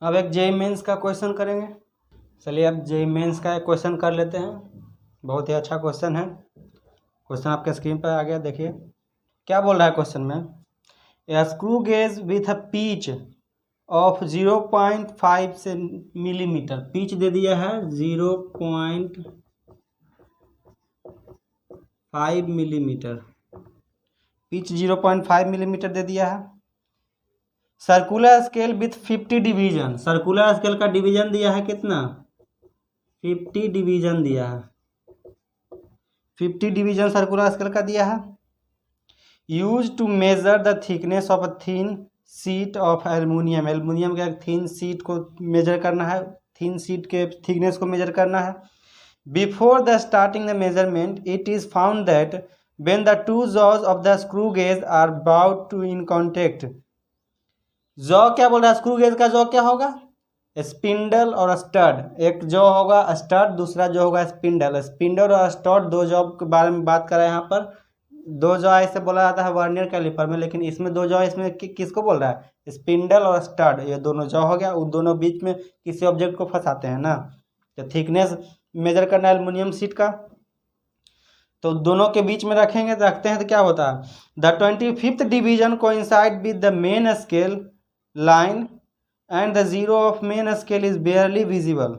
अब एक JEE mains का क्वेश्चन करेंगे। चलिए अब जेईई मेंस का एक क्वेश्चन कर लेते हैं। बहुत ही अच्छा क्वेश्चन है। क्वेश्चन आपके स्क्रीन पर आ गया, देखिए क्या बोल रहा है क्वेश्चन में। A screw gauge with a pitch of 0.5 millimetre, pitch दे दिया है 0.5 मिलीमीटर, पिच 0.5 मिलीमीटर दे दिया है। Circular scale with 50 division, circular scale का डिवीजन दिया है कितना, 50 डिवीजन दिया है, 50 डिवीजन सर्कुलर स्केल का दिया है। Use to measure the thickness of a thin sheet of aluminium, aluminium के थिन शीट को मेजर करना है, थिन शीट के थिकनेस को मेजर करना है। Before the starting the measurement it is found that when the two jaws of the screw gauge are about to in contact, jaw क्या बोल रहा है, स्क्रू गेज का जॉ क्या होगा, स्पिंडल और स्टड। एक जॉ होगा स्टड, दूसरा जो होगा स्पिंडल। स्पिंडल और स्टड दो जॉ के बारे में बात कर रहे हैं। यहाँ पर दो जॉ ऐसे बोला जाता है वर्नियर कैलिपर में, लेकिन इसमें दो जॉ, इसमें किसको बोल रहा है, स्पिंडल और स्टड, ये दोनों जॉ हो गया। उन दोनों बीच में किसी ऑब्जेक्ट को फंसाते हैं ना, तो थिकनेस मेजर करना है एल्युमिनियम शीट का, तो दोनों के बीच में रखेंगे, रखते हैं तो क्या होता है, the 25th division coincide with the main scale line and the zero of main scale is barely visible,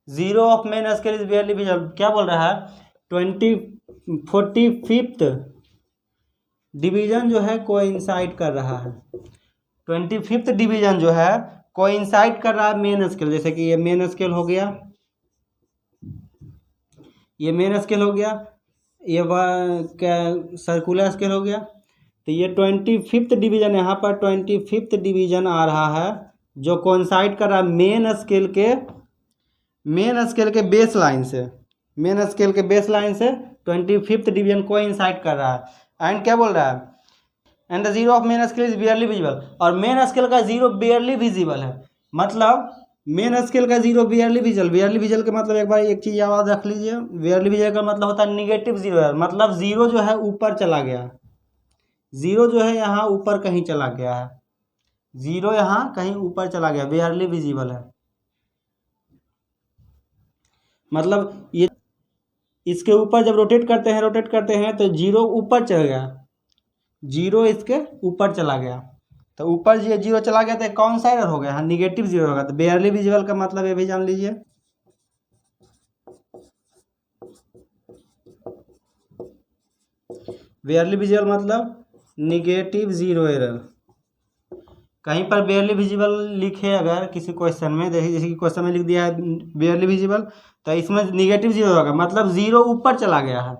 zero of main scale is barely visible। क्या बोल रहा है, 45th डिवीजन जो है कोइंसाइड कर रहा है, 25th डिवीजन जो है कोइंसाइड कर रहा है मेन स्केल। जैसे कि ये मेन स्केल हो गया, ये मेन स्केल हो गया, ये सर्कुलर स्केल हो गया, तो ये 25th डिवीजन, यहाँ पर 25th डिवीजन आ रहा है जो कोइंसाइड कर रहा है मेन स्केल के बेस लाइन से, मेन स्केल के बेस लाइन से 25th डिवीजन कोइंसाइड कर रहा है। एंड क्या बोल रहा है, and the zero of main scale is barely visible, और मेन स्केल का जीरो बियरली विजिबल है, मतलब मेन स्केल का zero barely visible. Barely visible का मतलब एक बार एक चीज याद रख लीजिए, बियरली विजिबल का मतलब होता है निगेटिव जीरो, मतलब जीरो जो है ऊपर चला गया, जीरो जो है यहाँ ऊपर कहीं चला गया है, जीरो यहाँ कहीं ऊपर चला गया, बेयरली विजिबल है, मतलब ये इसके ऊपर जब रोटेट करते हैं तो जीरो ऊपर चल गया, जीरो इसके ऊपर चला गया, तो ऊपर ये जीरो चला गया तो कौन सा एरर हो गया, निगेटिव जीरो होगा। तो बेयरली विजिबल का मतलब ये भी जान लीजिए, बेयरली विजिबल मतलब निगेटिव जीरो एरर। कहीं पर बेयरली विजिबल लिखे अगर किसी क्वेश्चन में, देखिए जैसे कि क्वेश्चन में लिख दिया है बेयरली विजिबल, तो इसमें निगेटिव जीरो होगा, मतलब जीरो ऊपर चला गया है।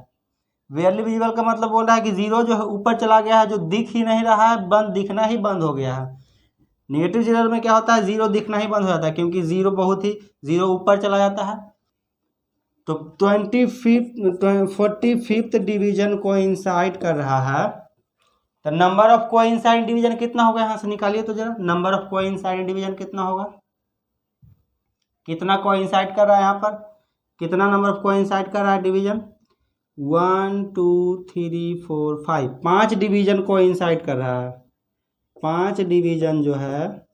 बेयरली विजिबल का मतलब बोल रहा है कि जीरो जो है ऊपर चला गया है, जो दिख ही नहीं रहा है, दिखना ही बंद हो गया है। निगेटिव जीरो में क्या होता है, जीरो दिखना ही बंद हो जाता है, क्योंकि जीरो ऊपर चला जाता है। तो 45th डिवीजन कोइंसाइड कर रहा है, तो नंबर ऑफ कोइंसाइड डिवीजन कितना होगा, यहाँ से निकालिए तो जरा, नंबर ऑफ कोइंसाइड डिवीजन कितना होगा, कितना कोइंसाइड कर रहा है यहाँ पर, कितना नंबर ऑफ कोइंसाइड कर रहा है डिवीजन, 1 2 3 4 5, 5 डिवीजन कोइंसाइड कर रहा है, 5 डिवीजन जो है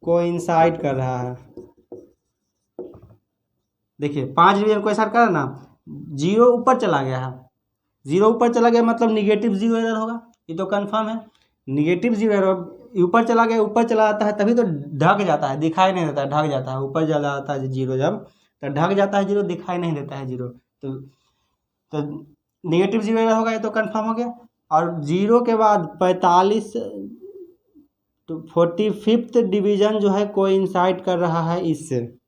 कोइंसाइड कर रहा है। देखिए 5 डिवीजन कोइंसाइड कर रहा है ना, जीरो ऊपर चला गया है, जीरो ऊपर चला गया मतलब निगेटिव जीरो एरर होगा, ये तो कंफर्म है। निगेटिव जीरो एरर ऊपर चला गया, ऊपर चला जाता है तभी तो ढक जाता है, दिखाई नहीं देता है, ढक जाता है, ऊपर चला जाता है जीरो, जब तो ढक जाता है जीरो, दिखाई नहीं देता है जीरो, तो निगेटिव जीरो एरर होगा, ये तो कंफर्म हो गया। और जीरो के बाद 45 तो 45th डिवीजन जो है कोइंसाइड कर रहा है इससे,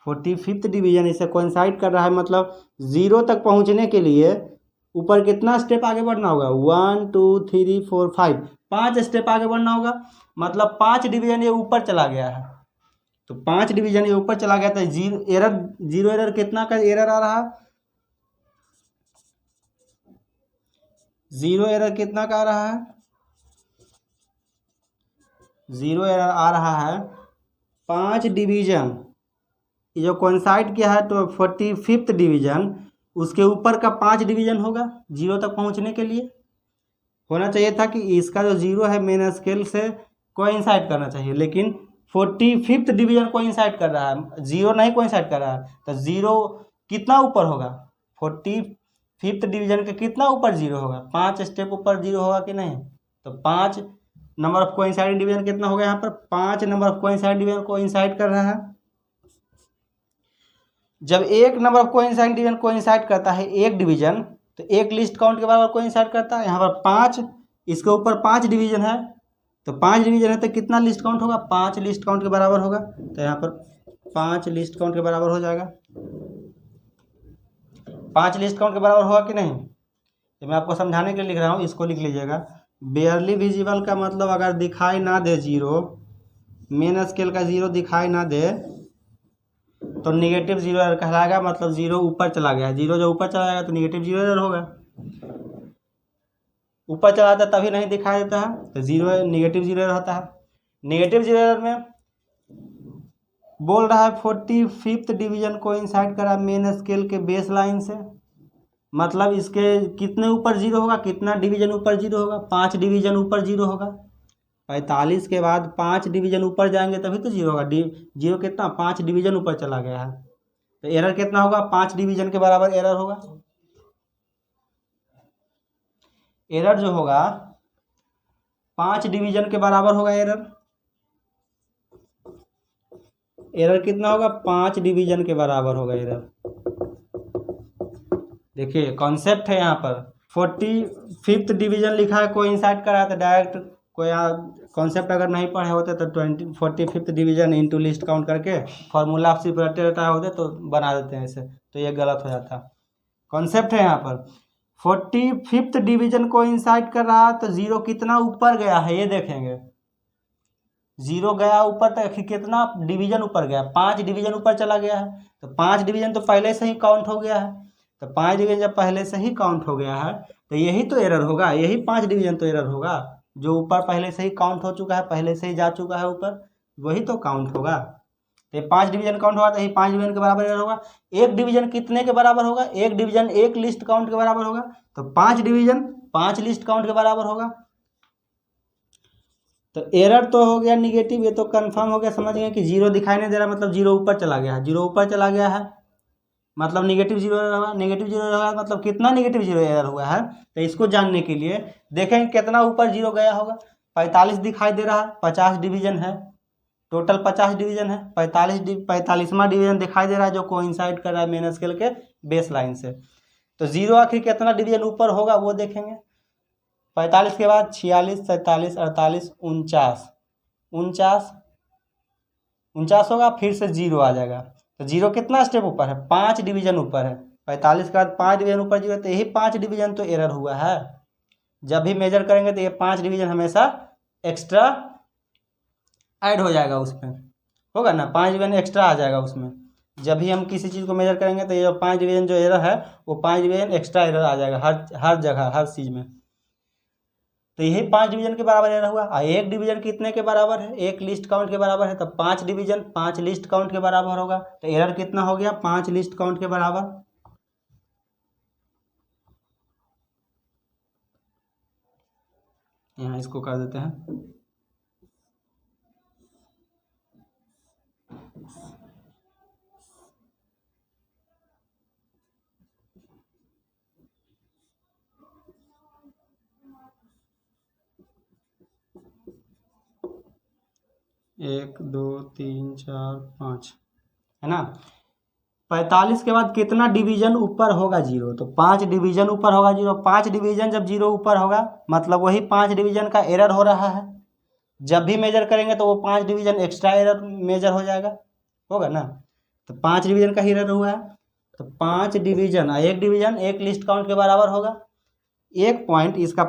45th डिवीजन इससे कोइंसाइड कर रहा है, मतलब जीरो तक पहुंचने के लिए ऊपर कितना स्टेप आगे बढ़ना होगा, 1 2 3 4 5, 5 स्टेप आगे बढ़ना होगा, मतलब 5 डिवीजन ये ऊपर चला गया है, तो 5 डिवीजन ये ऊपर चला गया, तो जीरो एरर कितना का एरर आ रहा है, जीरो एरर कितना का आ रहा है, जीरो एरर आ रहा है 5 डिवीजन, ये जो कोइंसाइड किया है तो 45th डिवीजन, उसके ऊपर का 5 डिवीजन होगा जीरो तक पहुंचने के लिए। होना चाहिए था कि इसका जो जीरो है मेन स्केल से कोइंसाइड करना चाहिए, लेकिन 45th डिवीजन कोइंसाइड कर रहा है, जीरो नहीं कोइंसाइड कर रहा है। तो जीरो कितना ऊपर होगा, 45th डिवीजन के कितना ऊपर जीरो होगा, 5 स्टेप ऊपर जीरो होगा कि नहीं। तो 5 नंबर ऑफ कोइंसाइडिंग डिवीजन कितना हो गया यहाँ पर, 5 number of coinciding division coincide कर रहा है। जब एक number of coinciding division coincide करता है एक डिवीजन, तो एक लिस्ट काउंट के बराबर कोइंसाइड करता है। यहाँ पर 5, इसके ऊपर 5 डिवीजन है, तो 5 डिवीजन है तो कितना लिस्ट काउंट होगा, 5 लिस्ट काउंट के बराबर होगा। तो यहाँ पर 5 लिस्ट काउंट के बराबर हो जाएगा। 5 लिस्ट काउंट के बराबर होगा कि नहीं, ये मैं आपको समझाने के लिए लिख रहा हूँ, इसको लिख लीजिएगा। बेयरली विजिबल का मतलब अगर दिखाई ना दे जीरो, मेन स्केल का जीरो दिखाई ना दे तो निगेटिव जीरो एरर कहलाएगा, मतलब जीरो ऊपर चला गया। जीरो जो ऊपर चला जाएगा तो निगेटिव जीरो एरर होगा। ऊपर चला जाता है तभी नहीं दिखाई देता है, तो जीरो निगेटिव जीरो एरर होता है। निगेटिव जीरो एरर में बोल रहा है 45th डिवीजन कोइंसाइड करा मेन स्केल के बेस लाइन से, मतलब इसके कितने ऊपर जीरो होगा, कितना डिवीजन ऊपर जीरो होगा, 5 डिवीजन ऊपर जीरो होगा। 45 के बाद 5 डिवीजन ऊपर जाएंगे तभी तो जीरो होगा। जीरो कितना, 5 डिवीजन ऊपर चला गया है, तो एरर कितना होगा, 5 डिवीजन के बराबर एरर होगा। एरर जो होगा 5 डिवीजन के बराबर होगा। एरर कितना होगा, 5 डिवीजन के बराबर होगा एरर। देखिए कॉन्सेप्ट है यहाँ पर, 45th डिवीजन लिखा है कोइंसाइड करा है, तो डायरेक्ट कोई कॉन्सेप्ट अगर नहीं पढ़े होते तो 45th division into list count करके फॉर्मूला आप सिर्फ रटे रटा होते तो बना देते हैं ऐसे, तो ये गलत हो जाता। कॉन्सेप्ट है यहाँ पर 45th डिवीजन कोइंसाइड कर रहा है, तो जीरो कितना ऊपर गया है ये देखेंगे। जीरो गया ऊपर तक, कितना डिवीजन ऊपर गया, 5 डिवीजन ऊपर चला गया है, तो 5 डिवीजन तो पहले से ही काउंट हो गया है। तो 5 डिवीजन जब पहले से ही काउंट हो गया है तो यही तो एरर होगा, यही 5 डिवीजन तो एरर होगा, जो ऊपर पहले से ही काउंट हो चुका है, पहले से ही जा चुका है ऊपर, वही तो काउंट होगा। तो 5 डिवीजन काउंट होगा तो यही 5 डिवीजन के बराबर एरर होगा। एक डिवीजन कितने के बराबर होगा, एक डिवीजन एक लिस्ट काउंट के बराबर होगा, तो 5 डिवीजन 5 लिस्ट काउंट के बराबर होगा। तो एरर तो हो गया निगेटिव, ये तो कंफर्म हो गया, समझ गए कि जीरो दिखाई नहीं दे रहा मतलब जीरो ऊपर चला गया है। जीरो ऊपर चला गया है मतलब निगेटिव जीरो एरर होगा। निगेटिव जीरो एरर होगा मतलब कितना निगेटिव जीरो एरर हुआ है, तो इसको जानने के लिए देखेंगे कितना ऊपर जीरो गया होगा। 45 दिखाई दे रहा है, 50 डिवीजन है, टोटल 50 डिवीजन है, 45वां डिवीजन दिखाई दे रहा है जो कोइंसाइड कर रहा है मेन स्केल के बेस लाइन से। तो जीरो आखिर कितना डिवीजन ऊपर होगा वो देखेंगे। 45 के बाद 46, 47, 48, 49 होगा, फिर से जीरो आ जाएगा। तो जीरो कितना स्टेप ऊपर है, 5 डिवीजन ऊपर है। 45 के बाद 5 डिवीजन ऊपर जीरो, तो यही 5 डिवीजन तो एरर हुआ है। जब भी मेजर करेंगे तो ये 5 डिवीजन हमेशा एक्स्ट्रा ऐड हो जाएगा, उसमें होगा ना, 5 डिवीजन एक्स्ट्रा आ जाएगा उसमें। जब भी हम किसी चीज़ को मेजर करेंगे तो ये 5 डिवीजन जो एरर है वो 5 डिवीजन एक्स्ट्रा एरर आ जाएगा हर जगह हर चीज़ में। तो यही 5 डिवीजन के बराबर एरर हुआ। और एक डिवीजन कितने के बराबर है, एक लिस्ट काउंट के बराबर है, तो 5 डिवीजन 5 लिस्ट काउंट के बराबर होगा। तो एरर कितना हो गया, 5 लिस्ट काउंट के बराबर। यहाँ इसको कर देते हैं। एक, दो, तीन, चार, 5 है ना। 45 के बाद कितना डिवीजन ऊपर होगा जीरो, तो 5 डिवीजन ऊपर होगा जीरो। 5 डिवीजन जब जीरो ऊपर होगा मतलब वही 5 डिवीजन का एरर हो रहा है। जब भी मेजर करेंगे तो वो 5 डिवीजन एक्स्ट्रा एरर मेजर हो जाएगा, होगा ना। तो 5 डिवीजन का ही एरर हुआ है, तो 5 डिवीजन एक डिवीजन एक लिस्ट काउंट के बराबर होगा। एक पॉइंट इसका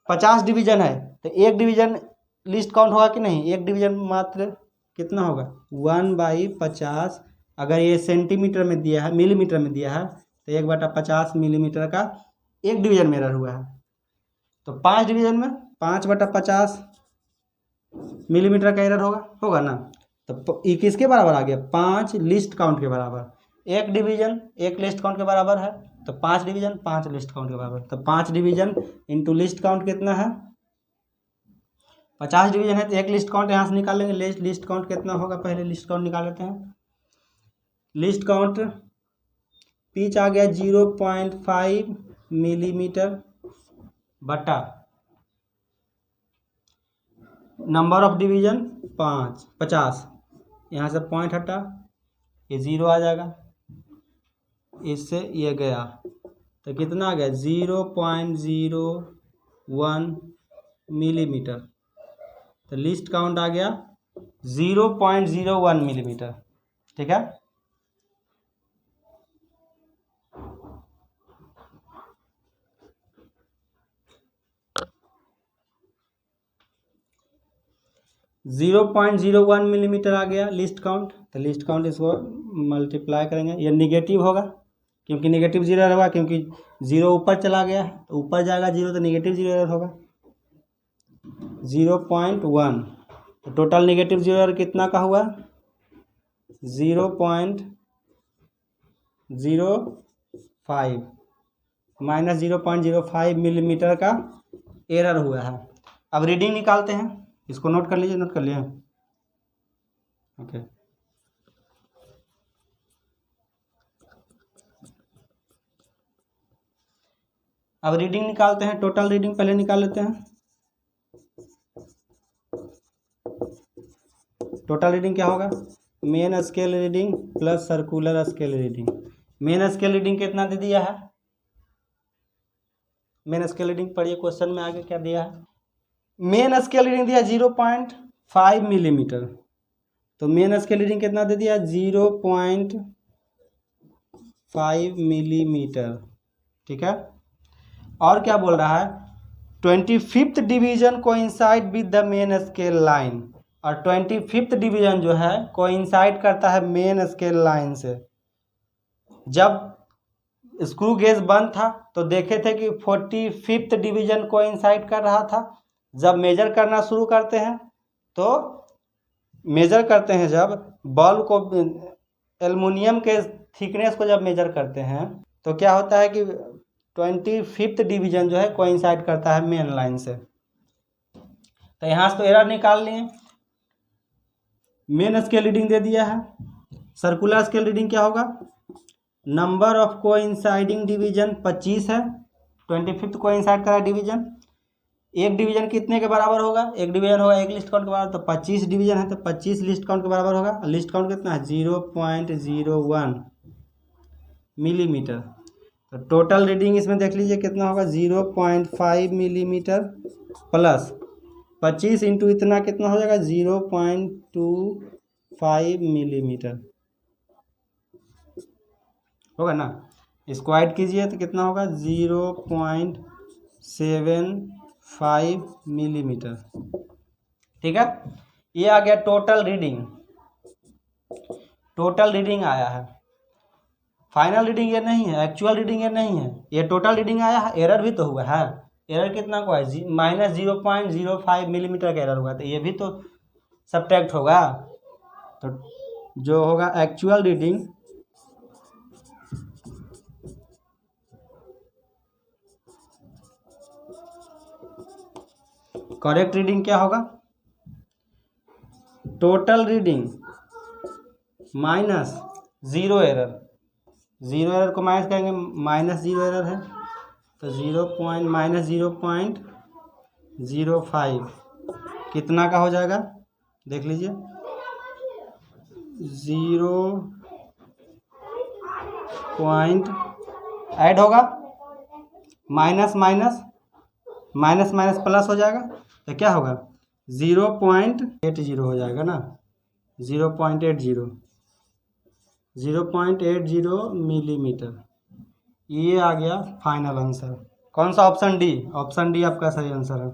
50 डिवीजन है तो एक डिवीजन लिस्ट काउंट होगा कि नहीं, एक डिवीजन मात्र कितना होगा 1/50। अगर ये सेंटीमीटर में दिया है, मिलीमीटर में दिया है, तो 1/50 मिलीमीटर का एक डिवीजन में एरर हुआ है। तो 5 डिवीजन में 5/50 मिलीमीटर का एरर होगा ना। तो ये किसके बराबर आ गया, 5 लिस्ट काउंट के बराबर। एक डिवीजन एक लिस्ट काउंट के बराबर है, तो 5 डिवीजन 5 लिस्ट काउंट के बराबर। तो 5 डिवीजन इंटू लिस्ट काउंट कितना है 50 डिवीजन है तो एक लिस्ट काउंट यहाँ से निकाल लेंगे। लिस्ट काउंट कितना होगा, पहले लिस्ट काउंट निकाल लेते हैं। लिस्ट काउंट पिच आ गया 0.5 मिलीमीटर बटा नंबर ऑफ डिवीजन 50। यहाँ से पॉइंट हटा, ये 0 आ जाएगा, इससे ये गया तो कितना आ गया 0.01 मिलीमीटर। तो लिस्ट काउंट आ गया 0.01 मिलीमीटर। ठीक है, जीरो 0.01 मिलीमीटर आ गया लिस्ट काउंट। तो लिस्ट काउंट इसको मल्टीप्लाई करेंगे, ये निगेटिव होगा क्योंकि निगेटिव 0 एरर होगा, क्योंकि 0 ऊपर चला गया है तो ऊपर जाएगा 0, तो निगेटिव 0 एरर होगा 0.1। तो टोटल निगेटिव 0 एरर कितना का हुआ 0.05 माइनस 0.05 मिलीमीटर का एरर हुआ है। अब रीडिंग निकालते हैं, इसको नोट कर लीजिए, नोट कर लिया। ओके, अब रीडिंग निकालते हैं। टोटल रीडिंग पहले निकाल लेते हैं। टोटल रीडिंग क्या होगा, main scale reading plus circular scale reading. Main scale reading कितना दे दिया है, मेन स्केल रीडिंग पढ़िए क्वेश्चन में आगे क्या दिया है। मेन स्केल रीडिंग दिया 0.5 मिलीमीटर, तो मेन स्केल रीडिंग कितना दे दिया 0.5 मिलीमीटर। ठीक है, और क्या बोल रहा है 25th division coincide with the main scale line, और 25th डिवीजन जो है कोइंसाइड करता है मेन स्केल लाइन से। जब स्क्रू गेज बंद था तो देखे थे कि 45th डिवीजन कोइंसाइड कर रहा था। जब मेजर करना शुरू करते हैं तो मेजर करते हैं, जब बल्ब को एल्युमिनियम के थिकनेस को जब मेजर करते हैं तो क्या होता है कि 25th डिवीजन जो है कोइंसाइड करता है मेन लाइन से। तो यहाँ से तो एरर निकाल लिए। मेन स्केल रीडिंग दे दिया है। सर्कुलर स्केल रीडिंग क्या होगा, नंबर ऑफ कोइंसाइडिंग डिवीजन 25 है, 25th कोइंसाइड करा डिवीजन। एक डिवीजन कितने के बराबर होगा, एक डिवीजन होगा एक लिस्ट काउंट के बराबर, तो 25 डिवीजन है तो 25 लिस्ट काउंट के बराबर होगा। लिस्ट काउंट कितना है 0.01 मिलीमीटर। तो टोटल रीडिंग इसमें देख लीजिए कितना होगा 0.5 मिलीमीटर प्लस 25 इंटू इतना कितना हो जाएगा 0.25 मिलीमीटर होगा ना। इसको ऐड कीजिए तो कितना होगा 0.75 मिलीमीटर। ठीक है, ये आ गया टोटल रीडिंग। टोटल रीडिंग आया है, फाइनल रीडिंग ये नहीं है, एक्चुअल रीडिंग ये नहीं है, ये टोटल रीडिंग आया है। एरर भी तो हुआ है, एरर कितना को है माइनस 0.05 मिलीमीटर का एरर हुआ, तो ये भी तो सब्ट्रैक्ट होगा। तो जो होगा एक्चुअल रीडिंग करेक्ट रीडिंग क्या होगा, total reading minus zero error. Zero error को माइनस करेंगे, माइनस जीरो एरर है तो माइनस 0.05 कितना का हो जाएगा देख लीजिए 0 पॉइंट ऐड होगा, minus minus minus minus plus हो जाएगा तो क्या होगा 0.80 हो जाएगा ना, 0.80 मिलीमीटर। ये आ गया फाइनल आंसर। कौन सा, ऑप्शन डी। ऑप्शन डी आपका सही आंसर है।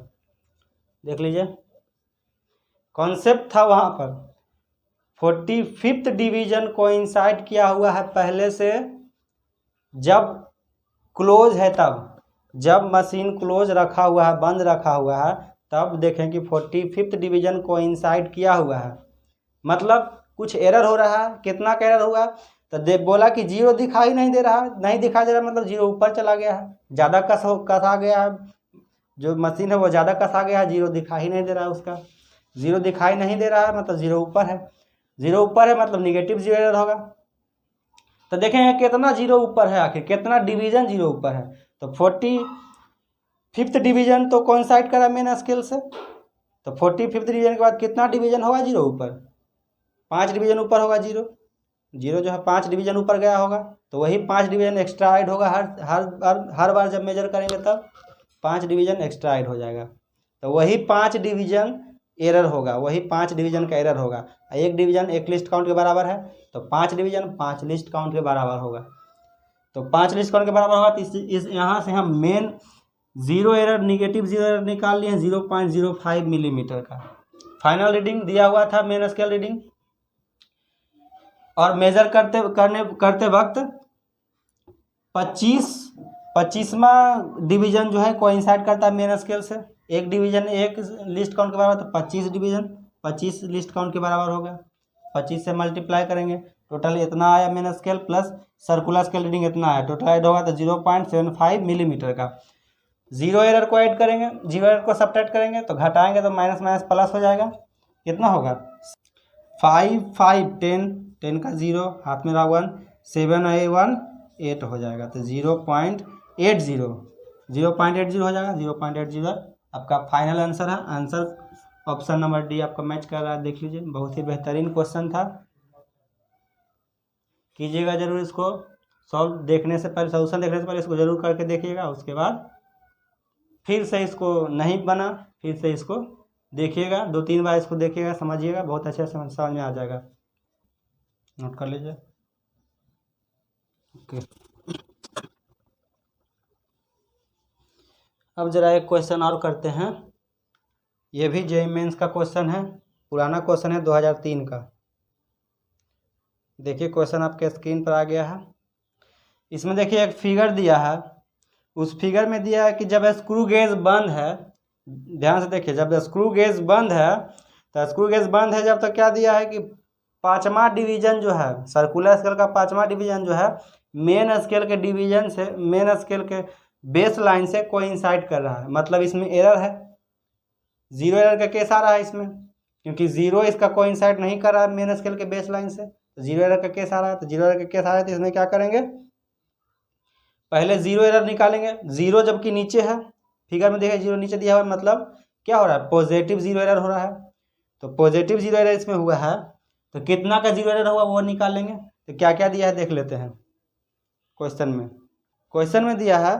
देख लीजिए कॉन्सेप्ट था वहाँ पर 45th डिवीजन कोइंसाइड किया हुआ है पहले से, जब क्लोज है तब, जब मशीन क्लोज रखा हुआ है बंद रखा हुआ है तब देखें कि 45th डिवीजन कोइंसाइड किया हुआ है। मतलब कुछ एरर हो रहा है, कितना का एरर हुआ तो बोला कि 0 दिखाई नहीं दे रहा, नहीं दिखाई दे रहा मतलब 0 ऊपर चला गया है, ज़्यादा कस आ गया है, जो मशीन है वो ज़्यादा कसा गया है, जीरो दिखाई ही नहीं दे रहा है उसका। जीरो दिखाई नहीं दे रहा है मतलब जीरो ऊपर है, जीरो ऊपर है मतलब निगेटिव जीरो एरर होगा। तो देखेंगे कितना जीरो ऊपर है, आखिर कितना डिवीजन जीरो ऊपर है। तो 45th डिवीजन तो कोइंसाइड करा मेन स्केल से, तो 45th डिवीजन के बाद कितना डिवीजन होगा जीरो ऊपर, 5 डिवीजन ऊपर होगा जीरो। जीरो जो है 5 डिवीजन ऊपर गया होगा, तो वही 5 डिवीजन एक्स्ट्रा ऐड होगा हर बार जब मेजर करेंगे तब 5 डिवीजन एक्स्ट्रा ऐड हो जाएगा। तो वही 5 डिवीजन एरर होगा, वही 5 डिवीजन का एरर होगा। एक डिवीजन एक लिस्ट काउंट के बराबर है, तो 5 डिवीजन 5 लिस्ट काउंट के बराबर होगा। तो 5 लिस्ट काउंट के बराबर होगा, तो इस यहाँ से हम main zero error negative zero error निकाल लिए 0.05 मिलीमीटर का। फाइनल रीडिंग दिया हुआ था मेन स्केल रीडिंग, और मेजर करते वक्त 25वां डिवीजन जो है कोइंसाइड करता है मेन स्केल से। एक डिवीजन एक लिस्ट काउंट के बराबर, तो 25 डिवीजन 25 लिस्ट काउंट के बराबर होगा। 25 से मल्टीप्लाई करेंगे, टोटल इतना आया main scale plus circular scale reading इतना आया, टोटल ऐड होगा तो 0.75 मिलीमीटर का। जीरो एरर को ऐड करेंगे, जीरो एरर को सब्ट्रैक्ट करेंगे तो घटाएंगे तो माइनस माइनस प्लस हो जाएगा। कितना होगा 5 5 10 10 का 0 हाथ में रहा 1 7 है 1 8 हो जाएगा, तो 0.80 हो जाएगा। 0.80 आपका फाइनल आंसर है। आंसर ऑप्शन नंबर डी आपका मैच कर रहा है। देख लीजिए, बहुत ही बेहतरीन क्वेश्चन था, कीजिएगा जरूर इसको सॉल्व। देखने से पहले सोल्यूशन देखने से पहले इसको जरूर करके देखिएगा, उसके बाद फिर से इसको नहीं बना फिर से इसको देखिएगा, 2-3 बार इसको देखिएगा, समझिएगा, बहुत अच्छे से समझ में आ जाएगा। नोट कर लीजिए। ओके, अब जरा एक क्वेश्चन और करते हैं। ये भी जेईई मेंस का क्वेश्चन है, पुराना क्वेश्चन है 2003 का। देखिए क्वेश्चन आपके स्क्रीन पर आ गया है। इसमें देखिए एक फिगर दिया है, उस फिगर में दिया है कि जब स्क्रू गेज बंद है, ध्यान से देखिए, जब स्क्रू गेज बंद है तो स्क्रू गेज बंद है जब तक क्या दिया है कि 5वां डिवीजन जो है सर्कुलर स्केल का 5वां डिवीजन जो है मेन स्केल के डिवीजन से, मेन स्केल के बेस लाइन से कोइंसाइड कर रहा है। मतलब इसमें एरर है, जीरो एरर का केस आ रहा है इसमें, क्योंकि जीरो इसका कोइंसाइड नहीं कर रहा है मेन स्केल के बेस लाइन से, तो जीरो एरर का केस आ रहा है। तो जीरो एरर का केस आ रहा है तो इसमें क्या करेंगे, पहले जीरो एरर निकालेंगे। जीरो जबकि नीचे है, फिगर में देखिए जीरो नीचे दिया हुआ है, मतलब क्या हो रहा है, पॉजिटिव जीरो एरर हो रहा है। तो पॉजिटिव जीरो एरर इसमें हुआ है, तो कितना का जीरो एरर होगा वो निकाल लेंगे। तो क्या क्या दिया है देख लेते हैं क्वेश्चन में। क्वेश्चन में दिया है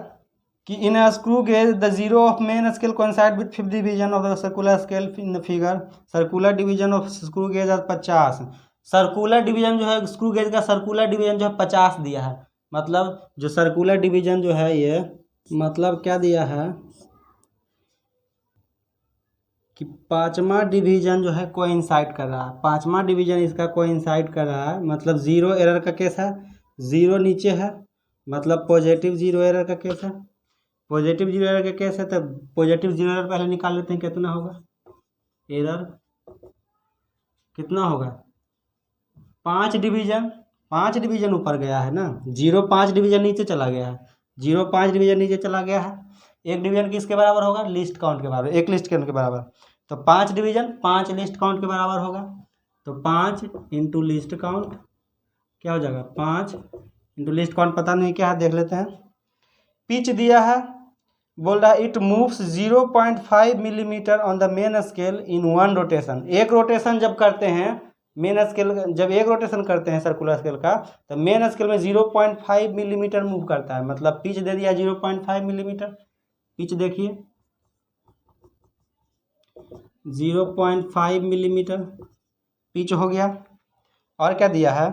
कि in a screw gauge the zero of main scale coincide with 5th division of the circular scale in the figure. Circular division of screw gauge 50। Circular division जो है स्क्रू गेज का circular division जो है 50 दिया है। मतलब जो circular division जो है ये, मतलब क्या दिया है कि 5वां डिवीजन जो है कोइंसाइड कर रहा है, 5वां डिवीजन इसका कोइंसाइड कर रहा है। मतलब जीरो एरर का केस है, जीरो नीचे है, मतलब पॉजिटिव जीरो एरर का केस है। पॉजिटिव जीरो एरर का केस है तो पॉजिटिव जीरो एरर पहले निकाल लेते हैं, कितना होगा एरर, कितना होगा 5 डिवीजन ऊपर गया है ना, 0.5 डिवीजन नीचे चला गया है, 0.5 डिवीजन नीचे चला गया है। एक डिवीजन किसके बराबर होगा, लिस्ट काउंट के बराबर, एक लिस्ट काउंट के बराबर। तो 5 डिवीजन 5 लिस्ट काउंट के बराबर होगा, तो 5 इंटू लिस्ट काउंट क्या हो जाएगा, 5 इंटू लिस्ट काउंट पता नहीं क्या है, देख लेते हैं। पिच दिया है, बोल रहा है it moves 0.5 millimetre on the main scale in 1 rotation. एक रोटेशन जब करते हैं मेन स्केल, जब एक रोटेशन करते हैं सर्कुलर स्केल का, तो मेन स्केल में 0.5 मिलीमीटर मूव करता है। मतलब पिच दे दिया 0.5 मिलीमीटर। पिच देखिए 0.5 मिलीमीटर पिच हो गया। और क्या दिया है,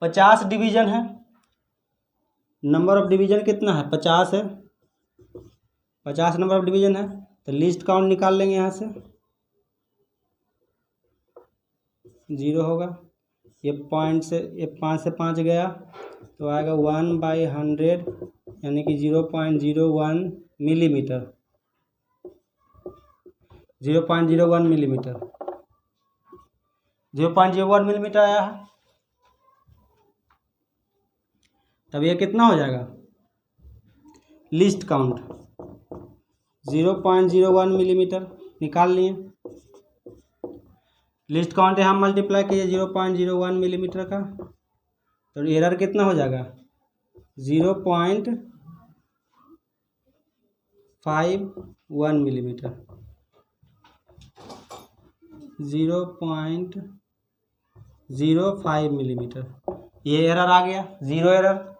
50 डिवीजन है, नंबर ऑफ डिवीजन कितना है 50 है, 50 नंबर ऑफ डिवीजन है। तो लिस्ट काउंट निकाल लेंगे यहाँ से, 0 होगा, ये पॉइंट से ये 5 से 5 गया तो आएगा 1/100 यानी कि 0.01 मिलीमीटर, 0.01 मिलीमीटर, 0.01 मिलीमीटर आया है। तब ये कितना हो जाएगा लिस्ट काउंट 0.01 मिलीमीटर निकाल लिए। लिस्ट काउंट यहाँ मल्टीप्लाई कीजिए 0.01 मिलीमीटर का, तो एरर कितना हो जाएगा 0.51 मिलीमीटर, 0.05 मिलीमीटर। ये एरर आ गया, जीरो एरर।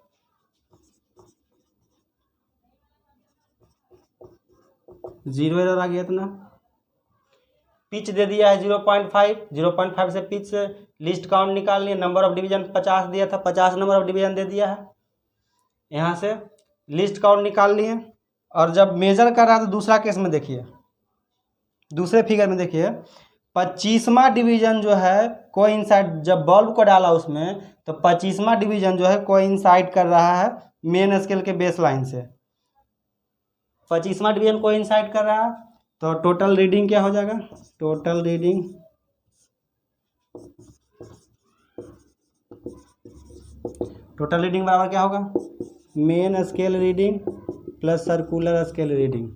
जीरो एरर आ गया इतना। पिच दे दिया है 0.5 से पिच से लिस्ट काउंट निकाल लिए। नंबर ऑफ डिवीजन 50 दिया था, 50 नंबर ऑफ डिवीजन दे दिया है। यहाँ से लिस्ट काउंट निकाल लिए। और जब मेजर कर रहा है तो दूसरा केस में देखिए, दूसरे फिगर में देखिए 25वां डिवीजन जो है कोइंसाइड, जब बल्ब को डाला उसमें तो 25वां डिवीजन जो है कोइंसाइड कर रहा है मेन स्केल के बेस लाइन से। 25वां डिवीजन कोइंसाइड कर रहा है, तो टोटल रीडिंग क्या हो जाएगा, टोटल रीडिंग बराबर क्या होगा, main scale reading plus circular scale reading.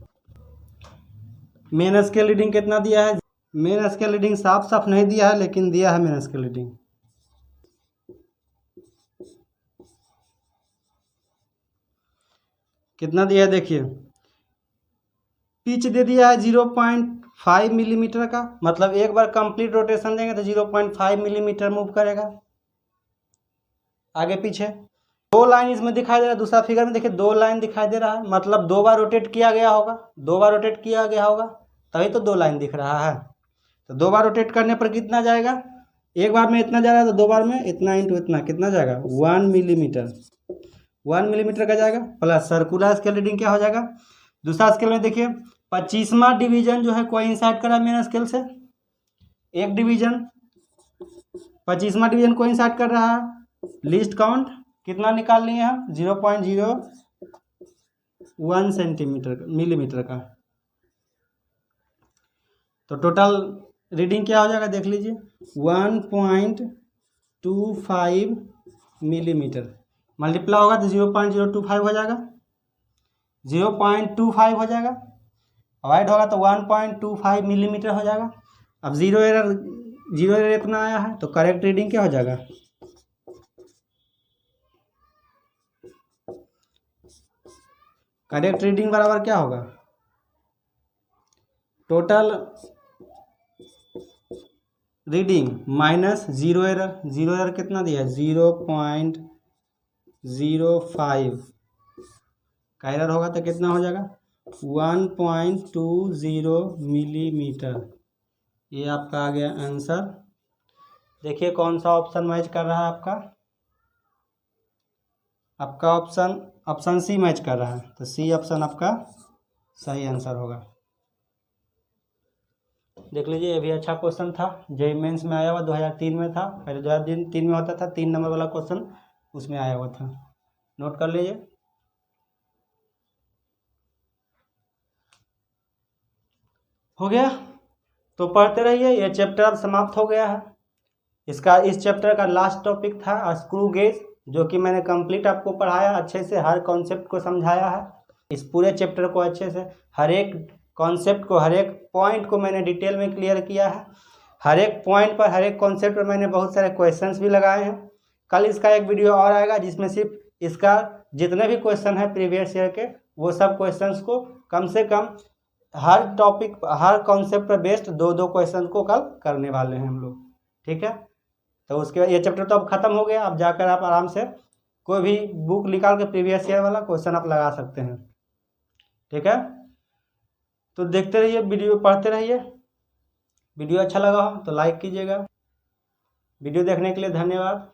Main scale reading कितना दिया है, मेन स्केल रीडिंग साफ साफ नहीं दिया है लेकिन दिया है मेन स्केल रीडिंग। कितना दिया है देखिए, पिच दे दिया है 0.5 मिलीमीटर का, मतलब एक बार कंप्लीट रोटेशन देंगे तो 0.5 मिलीमीटर मूव करेगा आगे पीछे। दो लाइन इसमें दिखाई दे रहा है, दूसरा फिगर में देखिए 2 लाइन दिखाई दे रहा है, मतलब 2 बार रोटेट किया गया होगा, 2 बार रोटेट किया गया होगा तभी तो 2 लाइन दिख रहा है। तो 2 बार रोटेट करने पर कितना जाएगा, एक बार में इतना जा रहा है तो 2 बार में इतना इंटू इतना कितना जाएगा 1 मिलीमीटर, 1 मिलीमीटर का जाएगा। प्लस सर्कुलर स्केल रीडिंग क्या हो जाएगा, दूसरा स्केल में देखिए 25वां डिवीजन जो है कोइंसाइड कर रहा है मेन स्केल से। एक डिवीजन 25वां डिवीजन कोइंसाइड कर रहा है, लिस्ट काउंट कितना निकाल लिए हम 0.01 मिलीमीटर का। तो टोटल रीडिंग क्या हो जाएगा देख लीजिए 1.25 मिलीमीटर, मल्टीप्लाई होगा तो 0.025 हो जाएगा, 0.25 हो जाएगा, अवॉइड होगा तो 1.25 मिलीमीटर हो जाएगा। अब जीरो एरर इतना आया है तो करेक्ट रीडिंग क्या हो जाएगा, करेक्ट रीडिंग बराबर क्या होगा, total reading minus zero error. Zero error कितना दिया है 0.05 का एरर होगा तो कितना हो जाएगा 1.20 मिलीमीटर। ये आपका आ गया आंसर। देखिए कौन सा ऑप्शन मैच कर रहा है आपका ऑप्शन सी मैच कर रहा है, तो सी ऑप्शन आपका सही आंसर होगा। देख लीजिए ये भी अच्छा क्वेश्चन था, जेईई मेंस में आया हुआ 2003 में था, पहले 2003 में होता था 3 नंबर वाला क्वेश्चन उसमें आया हुआ था, नोट कर लीजिए। हो गया, तो पढ़ते रहिए, ये चैप्टर अब समाप्त हो गया है। इस चैप्टर का लास्ट टॉपिक था स्क्रू गेज, जो कि मैंने कंप्लीट आपको पढ़ाया, अच्छे से हर कॉन्सेप्ट को समझाया है। इस पूरे चैप्टर को अच्छे से हर एक कॉन्सेप्ट को, हर एक पॉइंट को मैंने डिटेल में क्लियर किया है। हर एक पॉइंट पर, हर एक कॉन्सेप्ट पर मैंने बहुत सारे क्वेश्चंस भी लगाए हैं। कल इसका एक वीडियो और आएगा जिसमें सिर्फ इसका जितने भी क्वेश्चन है प्रीवियस ईयर के, वो सब क्वेश्चंस को कम से कम हर टॉपिक, हर कॉन्सेप्ट पर बेस्ड 2-2 क्वेश्चन को कल करने वाले हैं हम लोग, ठीक है। तो उसके बाद ये चैप्टर तो अब खत्म हो गया, अब जाकर आप आराम से कोई भी बुक निकाल के प्रीवियस ईयर वाला क्वेश्चन आप लगा सकते हैं, ठीक है। तो देखते रहिए वीडियो, पढ़ते रहिए। वीडियो अच्छा लगा हो तो लाइक कीजिएगा। वीडियो देखने के लिए धन्यवाद।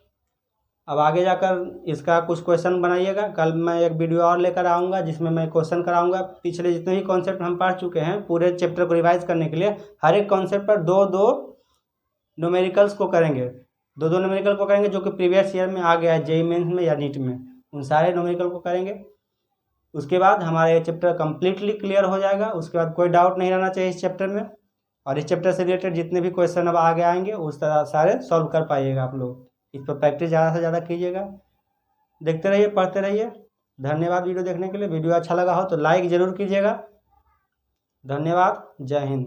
अब आगे जाकर इसका कुछ क्वेश्चन बनाइएगा। कल मैं एक वीडियो और लेकर आऊँगा जिसमें मैं क्वेश्चन कराऊँगा। पिछले जितने भी कॉन्सेप्ट हम पढ़ चुके हैं, पूरे चैप्टर को रिवाइज करने के लिए हर एक कॉन्सेप्ट पर 2-2 न्यूमेरिकल्स को करेंगे, 2-2 न्यूमेरिकल को करेंगे जो कि प्रीवियस ईयर में आ गया है जेईई मेंस में या नीट में, उन सारे न्यूमेरिकल को करेंगे। उसके बाद हमारा ये चैप्टर कम्प्लीटली क्लियर हो जाएगा। उसके बाद कोई डाउट नहीं रहना चाहिए इस चैप्टर में, और इस चैप्टर से रिलेटेड जितने भी क्वेश्चन अब आगे आएंगे उस तरह सारे सॉल्व कर पाइएगा आप लोग। इस पर प्रैक्टिस ज़्यादा से ज़्यादा कीजिएगा। देखते रहिए, पढ़ते रहिए। धन्यवाद वीडियो देखने के लिए। वीडियो अच्छा लगा हो तो लाइक ज़रूर कीजिएगा। धन्यवाद। जय हिंद।